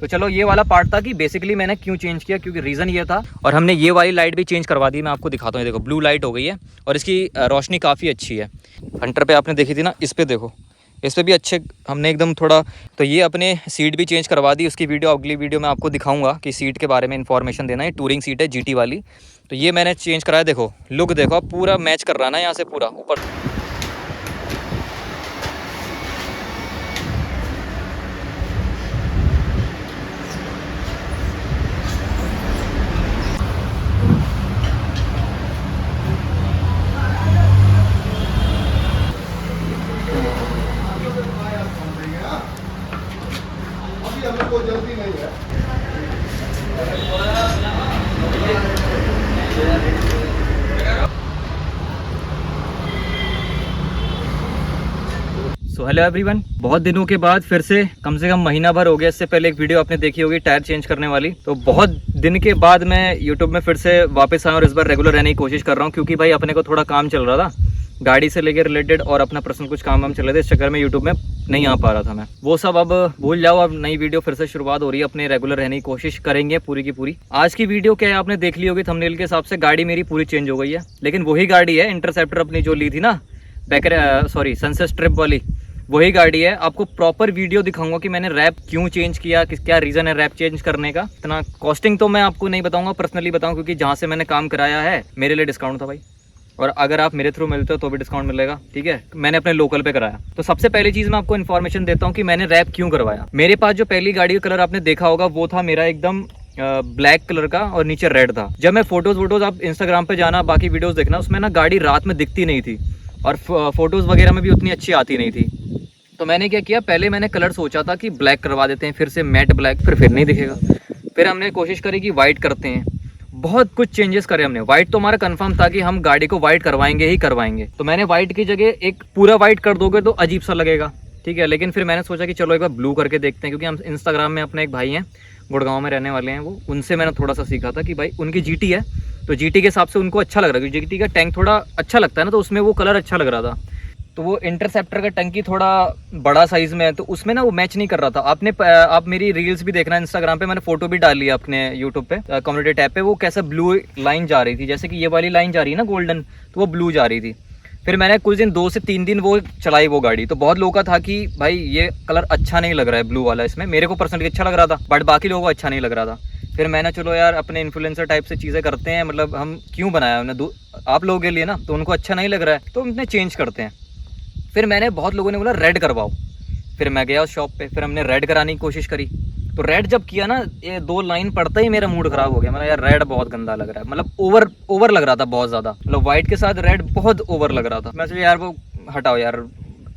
तो चलो ये वाला पार्ट था कि बेसिकली मैंने क्यों चेंज किया, क्योंकि रीज़न ये था। और हमने ये वाली लाइट भी चेंज करवा दी, मैं आपको दिखाता हूँ। ये देखो ब्लू लाइट हो गई है और इसकी रोशनी काफ़ी अच्छी है। हंटर पे आपने देखी थी ना, इस पर देखो, इस पर भी अच्छे हमने एकदम थोड़ा। तो ये अपने सीट भी चेंज करवा दी, उसकी वीडियो अगली वीडियो में आपको दिखाऊंगा कि सीट के बारे में इन्फॉर्मेशन देना है। टूरिंग सीट है GT वाली, तो ये मैंने चेंज कराया। देखो लुक देखो, आप पूरा मैच कर रहा है ना यहाँ से पूरा ऊपर। अभी हमें कोई जल्दी नहीं है। सो हेलो एवरीवन, बहुत दिनों के बाद फिर से कम महीना भर हो गया। इससे पहले एक वीडियो आपने देखी होगी टायर चेंज करने वाली। तो बहुत दिन के बाद मैं यूट्यूब में फिर से वापस आया और इस बार रेगुलर रहने की कोशिश कर रहा हूँ, क्योंकि भाई अपने को थोड़ा काम चल रहा था गाड़ी से लेकर रिलेटेड, और अपना पर्सनल कुछ काम वाम चल रहे थे। इस चक्कर में यूट्यूब में नहीं आ पा रहा था मैं। वो सब अब भूल जाओ, अब नई वीडियो फिर से शुरुआत हो रही है। अपने रेगुलर रहने की कोशिश करेंगे पूरी की पूरी। आज की वीडियो क्या है आपने देख ली होगी थंबनेल के हिसाब से। गाड़ी मेरी पूरी चेंज हो गई है, लेकिन वही गाड़ी है इंटरसेप्टर अपनी जो ली थी ना, सनसेट स्ट्रिप वाली, वही गाड़ी है। आपको प्रॉपर वीडियो दिखाऊंगा कि मैंने रैप क्यों चेंज किया, क्या रीज़न है रैप चेंज करने का। इतना कॉस्टिंग तो मैं आपको नहीं बताऊंगा, पर्सनली बताऊं, क्योंकि जहाँ से मैंने काम कराया है मेरे लिए डिस्काउंट था भाई। और अगर आप मेरे थ्रू मिलते हो तो भी डिस्काउंट मिलेगा, ठीक है। मैंने अपने लोकल पे कराया। तो सबसे पहली चीज़ मैं आपको इन्फॉर्मेशन देता हूँ कि मैंने रैप क्यों करवाया। मेरे पास जो पहली गाड़ी का कलर आपने देखा होगा वो था मेरा एकदम ब्लैक कलर का और नीचे रेड था। जब मैं फोटोज आप इंस्टाग्राम पे जाना, बाकी वीडियोस देखना, उसमें ना गाड़ी रात में दिखती नहीं थी और फोटोज़ वगैरह में भी उतनी अच्छी आती नहीं थी। तो मैंने क्या किया, पहले मैंने कलर सोचा था कि ब्लैक करवा देते हैं, फिर से मैट ब्लैक, फिर नहीं दिखेगा। फिर हमने कोशिश करी कि वाइट करते हैं। बहुत कुछ चेंजेस करे हमने। वाइट तो हमारा कंफर्म था कि हम गाड़ी को वाइट करवाएंगे ही करवाएंगे। तो मैंने वाइट की जगह एक पूरा वाइट कर दोगे तो अजीब सा लगेगा, ठीक है। लेकिन फिर मैंने सोचा कि चलो एक बार ब्लू करके देखते हैं, क्योंकि हम इंस्टाग्राम में अपने एक भाई हैं गुड़गांव में रहने वाले हैं, वो उनसे मैंने थोड़ा सा सीखा था कि भाई उनकी GT है, तो GT के हिसाब से उनको अच्छा लग रहा है, क्योंकि GT का टैंक थोड़ा अच्छा लगता है ना, तो उसमें वो कलर अच्छा लग रहा था। तो वो इंटरसेप्टर का टंकी थोड़ा बड़ा साइज में है, तो उसमें ना वो मैच नहीं कर रहा था। आप मेरी रील्स भी देखना इंस्टाग्राम पे, मैंने फोटो भी डाली है अपने यूट्यूब पे कम्युनिटी टैब पे। वो कैसा ब्लू लाइन जा रही थी, जैसे कि ये वाली लाइन जा रही है ना गोल्डन, तो वो ब्लू जा रही थी। फिर मैंने कुछ दिन 2 से 3 दिन वो चलाई वो गाड़ी, तो बहुत लोगों का था कि भाई ये कलर अच्छा नहीं लग रहा है ब्लू वाला इसमें। मेरे को पर्सनली अच्छा लग रहा था, बट बाकी लोगों को अच्छा नहीं लग रहा था। फिर मैंने चलो यार अपने इन्फ्लुएंसर टाइप से चीज़ें करते हैं, मतलब हम क्यों बनाया हमने आप लोगों के लिए ना, तो उनको अच्छा नहीं लग रहा है तो हमने चेंज करते हैं। फिर मैंने, बहुत लोगों ने बोला रेड करवाओ, फिर मैं गया उस शॉप पे, फिर हमने रेड कराने की कोशिश करी। तो रेड जब किया ना, ये 2 लाइन पड़ता ही मेरा मूड खराब हो गया। मतलब यार रेड बहुत गंदा लग रहा है, मतलब ओवर लग रहा था बहुत ज़्यादा। मतलब वाइट के साथ रेड बहुत ओवर लग रहा था। मैं सोचा यार वो हटाओ यार,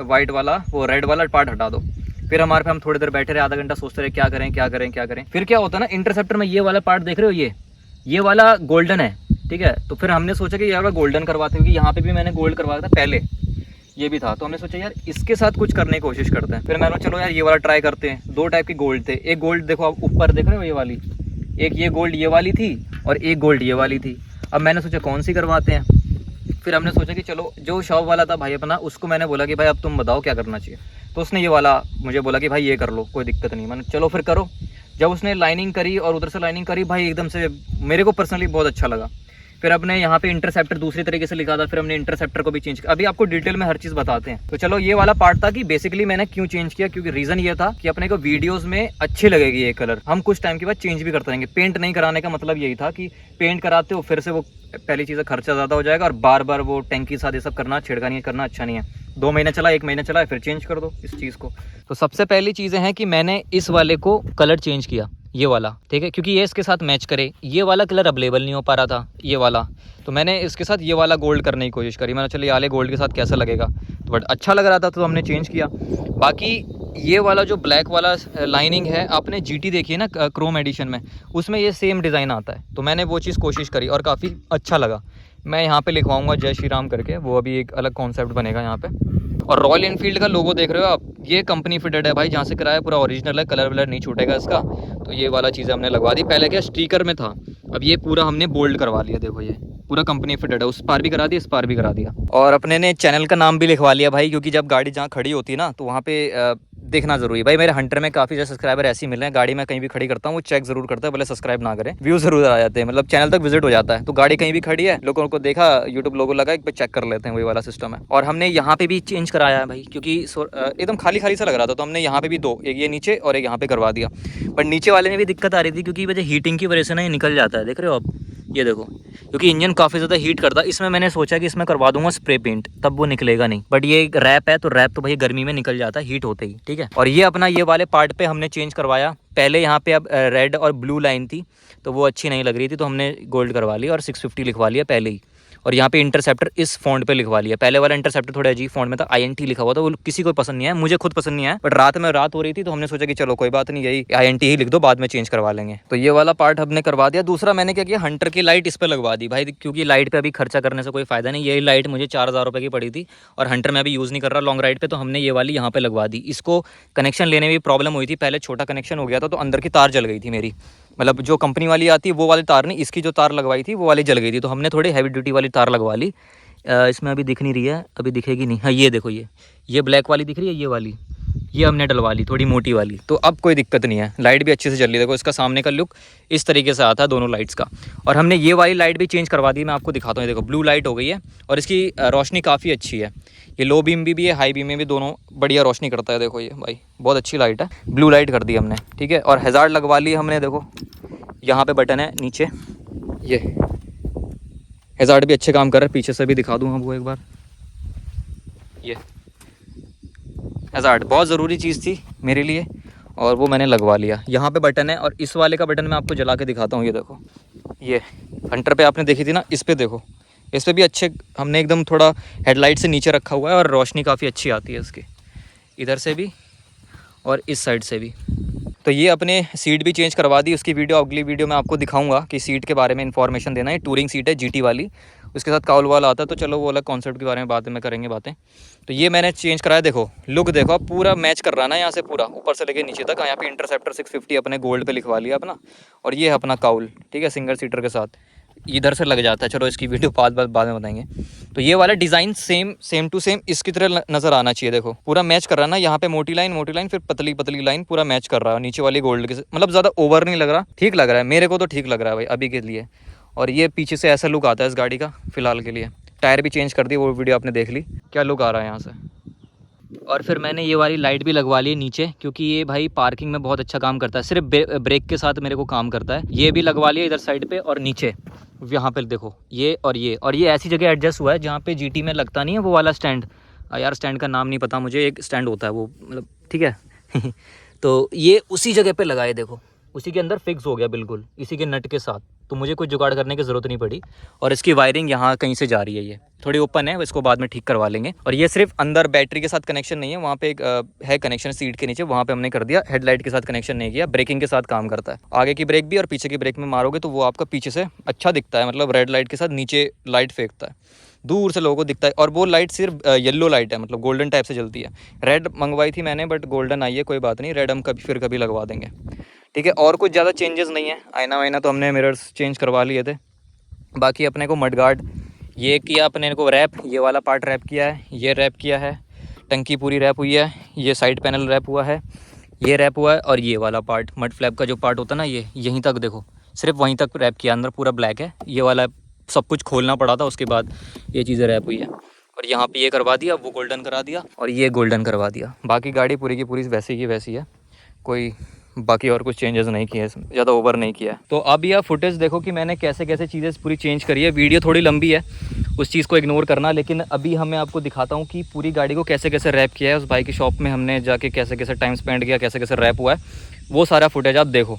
वाइट वाला वो रेड वाला पार्ट हटा दो। फिर हमारे पे हम थोड़ी देर बैठे रहे, आधा घंटा सोचते रहे क्या करें क्या करें क्या करें। फिर क्या होता है ना, इंटरसेप्टर में ये वाला पार्ट देख रहे हो, ये वाला गोल्डन है, ठीक है। तो फिर हमने सोचा कि यार गोल्डन करवाते हैं, क्योंकि यहाँ पे भी मैंने गोल्ड करवाया था पहले, ये भी था। तो हमने सोचा यार इसके साथ कुछ करने की कोशिश करते हैं। फिर मैंने चलो यार ये वाला ट्राई करते हैं। 2 टाइप की गोल्ड थे। एक गोल्ड देखो आप ऊपर देख रहे हो ये वाली, एक ये गोल्ड ये वाली थी, और एक गोल्ड ये वाली थी। अब मैंने सोचा कौन सी करवाते हैं। फिर हमने सोचा कि चलो, जो शॉप वाला था भाई अपना, उसको मैंने बोला कि भाई अब तुम बताओ क्या करना चाहिए। तो उसने ये वाला मुझे बोला कि भाई ये कर लो, कोई दिक्कत नहीं। मैंने चलो फिर करो। जब उसने लाइनिंग करी और उधर से लाइनिंग करी, भाई एकदम से मेरे को पर्सनली बहुत अच्छा लगा। फिर अपने यहाँ पे इंटरसेप्टर दूसरी तरीके से लिखा था, फिर हमने इंटरसेप्टर को भी चेंज किया। अभी आपको डिटेल में हर चीज़ बताते हैं। तो चलो ये वाला पार्ट था कि बेसिकली मैंने क्यों चेंज किया, क्योंकि रीज़न ये था कि अपने को वीडियोस में अच्छी लगेगी ये कलर। हम कुछ टाइम के बाद चेंज भी करते रहेंगे। पेंट नहीं कराने का मतलब यही था कि पेंट कराते हो फिर से वो पहली चीज़ खर्चा ज़्यादा हो जाएगा, और बार बार वो टैंकी के साथ ये सब करना, छेड़खानी करना अच्छा नहीं है। 2 महीने चला, 1 महीना चला, फिर चेंज कर दो इस चीज़ को। तो सबसे पहली चीज़ें हैं कि मैंने इस वाले को कलर चेंज किया, ये वाला, ठीक है, क्योंकि ये इसके साथ मैच करे। ये वाला कलर अवेलेबल नहीं हो पा रहा था, ये वाला, तो मैंने इसके साथ ये वाला गोल्ड करने की कोशिश करी। मैंने चलो ये वाले गोल्ड के साथ कैसा लगेगा, तो बट अच्छा लग रहा था तो हमने चेंज किया। बाकी ये वाला जो ब्लैक वाला लाइनिंग है, आपने GT देखी है ना क्रोम एडिशन में, उसमें ये सेम डिज़ाइन आता है, तो मैंने वो चीज़ कोशिश करी और काफ़ी अच्छा लगा। मैं यहाँ पे लिखवाऊंगा जय श्री राम करके, वो अभी एक अलग कॉन्सेप्ट बनेगा यहाँ पे। और रॉयल एनफील्ड का लोगो देख रहे हो आप, ये कंपनी फिटेड है भाई, जहाँ से कराया पूरा ओरिजिनल है, कलर वलर नहीं छूटेगा इसका। तो ये वाला चीज़ हमने लगवा दी। पहले क्या स्टिकर में था, अब ये पूरा हमने बोल्ड करवा लिया। देखो ये पूरा कंपनी फिटेड है, उस पार भी करा दिया, इस पार भी करा दिया। और अपने ने चैनल का नाम भी लिखवा लिया भाई, क्योंकि जब गाड़ी जहाँ खड़ी होती है ना, तो वहाँ पे देखना जरूरी है भाई। मेरे हंटर में काफ़ी ज़्यादा सब्सक्राइबर ऐसे ही मिले हैं, गाड़ी में कहीं भी खड़ी करता हूँ वो चेक जरूर करता है, भले सब्सक्राइब ना करें, व्यू जरूर आ जाते हैं, मतलब चैनल तक विजिट हो जाता है। तो गाड़ी कहीं भी खड़ी है, लोगों को देखा, यूट्यूब लोगो लगा, एक बार चेक कर लेते हैं, वही वाला सिस्टम है। और हमने यहाँ पे भी चेंज कराया है भाई, क्योंकि एकदम खाली खाली सा लग रहा था, तो हमने यहाँ पे भी दो, एक ये नीचे और एक यहाँ पे करवा दिया। बट नीचे वाले में भी दिक्कत आ रही थी, क्योंकि वजह हीटिंग की वजह से ना ये निकल जाता है, देख रहे हो आप, ये देखो, क्योंकि इंजन काफ़ी ज़्यादा हीट करता है। इसमें मैंने सोचा कि इसमें करवा दूंगा स्प्रे पेंट, तब वो निकलेगा नहीं, बट ये एक रैप है, तो रैप तो भाई गर्मी में निकल जाता है हीट होते ही, ठीक है। और ये अपना ये वाले पार्ट पे हमने चेंज करवाया। पहले यहाँ पे अब रेड और ब्लू लाइन थी, तो वो अच्छी नहीं लग रही थी, तो हमने गोल्ड करवा ली और 650 लिखवा लिया पहले ही। और यहाँ पे इंटरसेप्टर इस फॉन्ट पे लिखवा लिया। पहले वाला इंटरसेप्टर थोड़ा अजीब फॉन्ट में था, INT लिखा हुआ था, वो किसी को पसंद नहीं आया, मुझे खुद पसंद नहीं आया, बट रात हो रही थी, तो हमने सोचा कि चलो कोई बात नहीं, यही INT ही लिख दो, बाद में चेंज करवा लेंगे। तो ये वाला पार्ट हमने करवा दिया। दूसरा मैंने क्या किया, हंटर की लाइट इस पर लगवा दी भाई, क्योंकि लाइट पे अभी खर्चा करने से कोई फायदा नहीं। यही लाइट मुझे 4000 रुपये की पड़ी थी, और हंटर में अभी यूज़ नहीं कर रहा लॉन्ग राइड पे, तो हमने ये वाली यहाँ पे लगवा दी। इसको कनेक्शन लेने में भी प्रॉब्लम हुई थी, पहले छोटा कनेक्शन हो गया था, तो अंदर की तार जल गई थी मेरी, मतलब जो कंपनी वाली आती है वो वाली तार नहीं, इसकी जो तार लगवाई थी वो वाली जल गई थी, तो हमने थोड़ी हैवी ड्यूटी वाली तार लगवा ली। इसमें अभी दिख नहीं रही है, अभी दिखेगी नहीं, हाँ ये देखो, ये ब्लैक वाली दिख रही है, ये वाली, ये हमने डलवा ली थोड़ी मोटी वाली, तो अब कोई दिक्कत नहीं है, लाइट भी अच्छे से चल रही है। देखो इसका सामने का लुक इस तरीके से आता है दोनों लाइट्स का। और हमने ये वाली लाइट भी चेंज करवा दी, मैं आपको दिखाता हूँ, देखो ब्लू लाइट हो गई है, और इसकी रोशनी काफ़ी अच्छी है। ये लो बीम भी है, हाई बीम में भी, दोनों बढ़िया रोशनी करता है। देखो ये भाई बहुत अच्छी लाइट है, ब्लू लाइट कर दी हमने, ठीक है। और हैज़ार्ड लगवा ली हमने, देखो यहाँ पे बटन है नीचे, ये हैज़ार्ड भी अच्छे काम कर रहा है। पीछे से भी दिखा दूँ आपको एक बार, ये हैज़ार्ड बहुत ज़रूरी चीज़ थी मेरे लिए, और वो मैंने लगवा लिया। यहाँ पे बटन है, और इस वाले का बटन मैं आपको जला के दिखाता हूँ, ये देखो, ये हंटर पे आपने देखी थी ना, इस पे देखो, इस पे भी अच्छे हमने एकदम थोड़ा हेडलाइट से नीचे रखा हुआ है, और रोशनी काफ़ी अच्छी आती है इसकी, इधर से भी और इस साइड से भी। तो ये अपने सीट भी चेंज करवा दी, उसकी वीडियो अगली वीडियो में आपको दिखाऊंगा कि सीट के बारे में इन्फॉर्मेशन देना है। टूरिंग सीट है GT वाली, उसके साथ काउल वाला आता है, तो चलो वो अलग कॉन्सेप्ट के बारे में बाद में करेंगे बातें। तो ये मैंने चेंज कराया, देखो लुक देखो, आप पूरा मैच कर रहा है ना, यहाँ से पूरा ऊपर से लेके नीचे तक। यहाँ पे इंटरसेप्टर 650 अपने गोल्ड पे लिखवा लिया अपना, और ये है अपना काउल, ठीक है, सिंगल सीटर के साथ इधर से लग जाता है। चलो इसकी वीडियो बाद में बताएंगे। तो ये वाला डिज़ाइन सेम टू सेम इसकी तरह नज़र आना चाहिए। देखो पूरा मैच कर रहा है ना, यहाँ पे मोटी लाइन फिर पतली लाइन, पूरा मैच कर रहा है नीचे वाली गोल्ड के, मतलब ज़्यादा ओवर नहीं लग रहा, ठीक लग रहा है मेरे को, तो ठीक लग रहा है भाई अभी के लिए। और ये पीछे से ऐसा लुक आता है इस गाड़ी का फ़िलहाल के लिए। टायर भी चेंज कर दिए, वो वीडियो आपने देख ली, क्या लुक आ रहा है यहाँ से। और फिर मैंने ये वाली लाइट भी लगवा ली नीचे, क्योंकि ये भाई पार्किंग में बहुत अच्छा काम करता है, सिर्फ ब्रेक के साथ मेरे को काम करता है। ये भी लगवा लिया इधर साइड पे, और नीचे यहाँ पे देखो ये ऐसी जगह एडजस्ट हुआ है जहाँ पे GT में लगता नहीं है वो वाला स्टैंड, यार स्टैंड का नाम नहीं पता मुझे, एक स्टैंड होता है वो, मतलब ठीक है तो ये उसी जगह पे लगाए, देखो उसी के अंदर फिक्स हो गया बिल्कुल, इसी के नट के साथ, तो मुझे कोई जुगाड़ करने की ज़रूरत नहीं पड़ी। और इसकी वायरिंग यहाँ कहीं से जा रही है, ये थोड़ी ओपन है, इसको बाद में ठीक करवा लेंगे। और ये सिर्फ अंदर बैटरी के साथ कनेक्शन नहीं है, वहाँ पे एक है कनेक्शन सीट के नीचे, वहाँ पे हमने कर दिया। हेडलाइट के साथ कनेक्शन नहीं किया, ब्रेकिंग के साथ काम करता है। आगे की ब्रेक भी और पीछे की ब्रेक में मारोगे तो वो आपका पीछे से अच्छा दिखता है, मतलब रेड लाइट के साथ नीचे लाइट फेंकता है, दूर से लोगों को दिखता है। और वो लाइट सिर्फ येलो लाइट है, मतलब गोल्डन टाइप से जलती है। रेड मंगवाई थी मैंने, बट गोल्डन आई है, कोई बात नहीं, रेड हम कभी लगवा देंगे, ठीक है। और कुछ ज़्यादा चेंजेस नहीं है। आईना वाइना तो हमने मिरर्स चेंज करवा लिए थे। बाकी अपने को मडगार्ड ये किया, अपने को रैप, ये वाला पार्ट रैप किया है, ये रैप किया है, टंकी पूरी रैप हुई है, ये साइड पैनल रैप हुआ है, ये रैप हुआ है। और ये वाला पार्ट मड फ्लैप का जो पार्ट होता है ना, ये यहीं तक देखो, सिर्फ वहीं तक रैप किया, अंदर पूरा ब्लैक है। ये वाला सब कुछ खोलना पड़ा था, उसके बाद ये चीज़ें रैप हुई है। और यहाँ पे ये करवा दिया, वो गोल्डन करा दिया, और ये गोल्डन करवा दिया। बाकी गाड़ी पूरी की पूरी वैसी की वैसी है, कोई बाकी और कुछ चेंजेस नहीं किए, ज़्यादा ओवर नहीं किया है। तो अब यह फुटेज देखो कि मैंने कैसे कैसे चीज़ें पूरी चेंज करी है। वीडियो थोड़ी लंबी है, उस चीज़ को इग्नोर करना, लेकिन अभी मैं आपको दिखाता हूँ कि पूरी गाड़ी को कैसे कैसे रैप किया है। उस भाई की शॉप में हमने जाके कैसे कैसे टाइम स्पेंड किया, कैसे कैसे रैप हुआ है, वो सारा फुटेज आप देखो।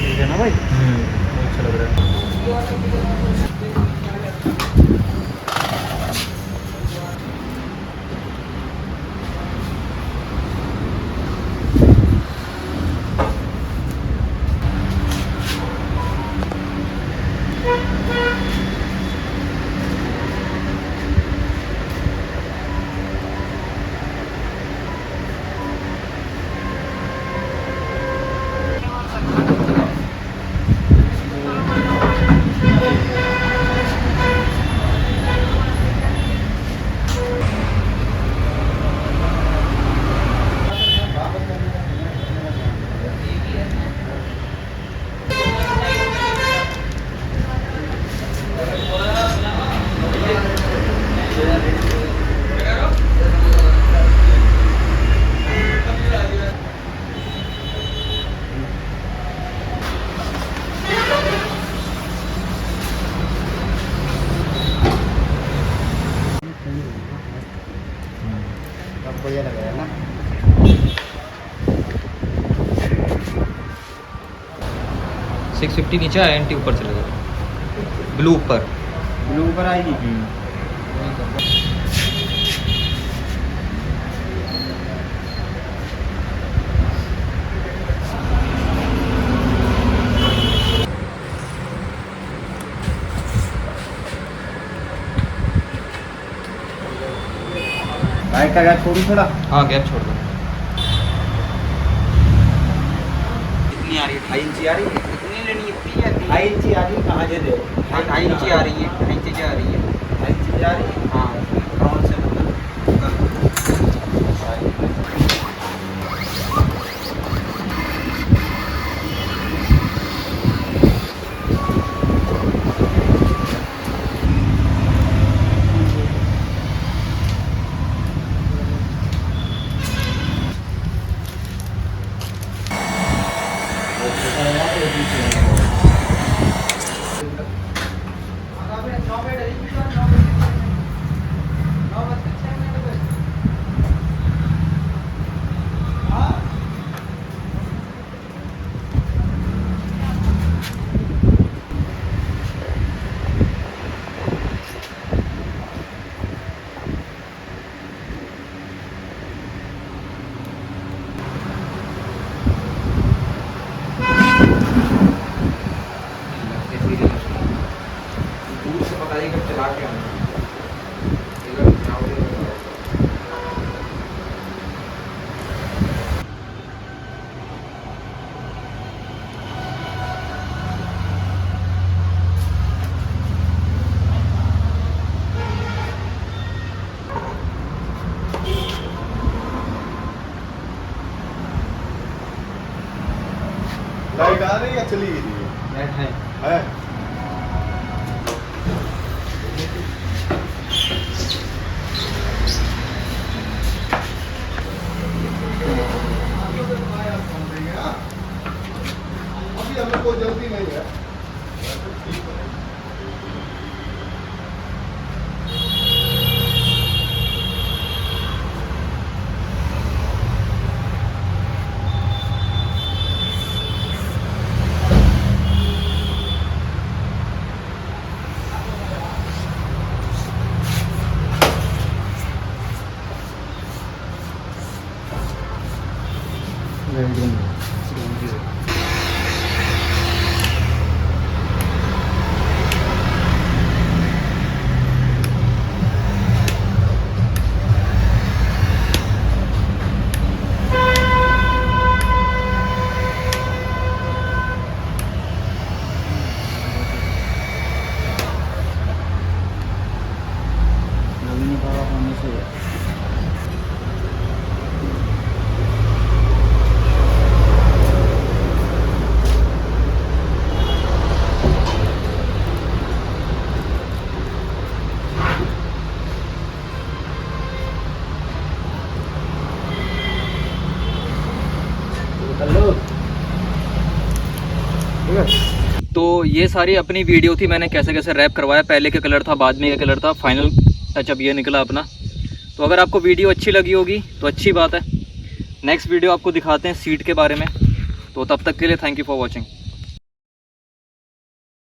ठीक है ना भाई? बहुत अच्छा लग रहा है। बढ़िया लग रहा है ना। 650 नीचे INT ऊपर चले जाए, ब्लू ऊपर। ब्लू ऊपर आएगी। बाइक का गैप छोड़ू थोड़ा। हाँ गैप छोड़ दो। कितनी आ रही है? 2.5 इंची आ रही है? कितनी लेनी है? 3 या 3? 2.5 इंची आ रही कहाँ से दे? 2.5 इंची आ रही है, 2.5 इंची आ रही है। 2.5 इंची आ रही है। हाँ, कौन से मतलब? दूर से बताइए कब चला के आना। लाइट आ रही है या चली गई है? बैठ है। है। अभी हमें कोई जल्दी नहीं है। ये सारी अपनी वीडियो थी, मैंने कैसे कैसे रैप करवाया, पहले का कलर था, बाद में का कलर था, फाइनल टचअप ये निकला अपना। तो अगर आपको वीडियो अच्छी लगी होगी तो अच्छी बात है, नेक्स्ट वीडियो आपको दिखाते हैं सीट के बारे में। तो तब तक के लिए थैंक यू फॉर वॉचिंग।